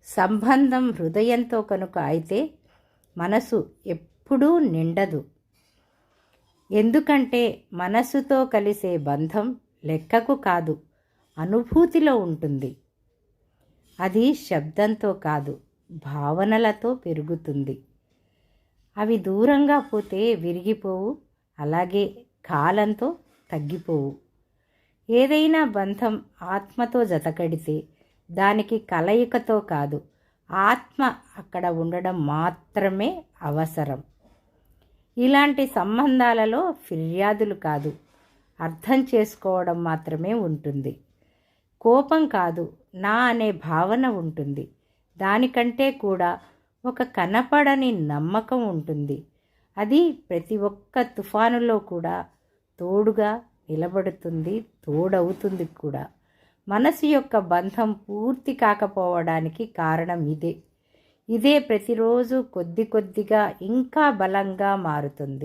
సంబంధం హృదయంతో కనుక అయితే మనసు ఎప్పుడూ నిండదు. ఎందుకంటే మనస్సుతో కలిసే బంధం లెక్కకు కాదు, అనుభూతిలో ఉంటుంది. అది శబ్దంతో కాదు, భావనలతో పెరుగుతుంది. అవి దూరంగా పోతే విరిగిపోవు, అలాగే కాలంతో తగ్గిపోవు. ఏదైనా బంధం ఆత్మతో జతకడితే దానికి కలయికతో కాదు, ఆత్మ అక్కడ ఉండడం మాత్రమే అవసరం. ఇలాంటి సంబంధాలలో ఫిర్యాదులు కాదు, అర్థం చేసుకోవడం మాత్రమే ఉంటుంది. కోపం కాదు, నా అనే భావన ఉంటుంది. దానికంటే కూడా ఒక కనపడని నమ్మకం ఉంటుంది. అది ప్రతి ఒక్క తుఫానులో కూడా తోడుగా నిలబడుతుంది, తోడవుతుంది కూడా. మనసు యొక్క బంధం పూర్తి కాకపోవడానికి కారణం ఇదే. ఇదే ప్రతిరోజు కొద్ది కొద్దిగా ఇంకా బలంగా మారుతుంది.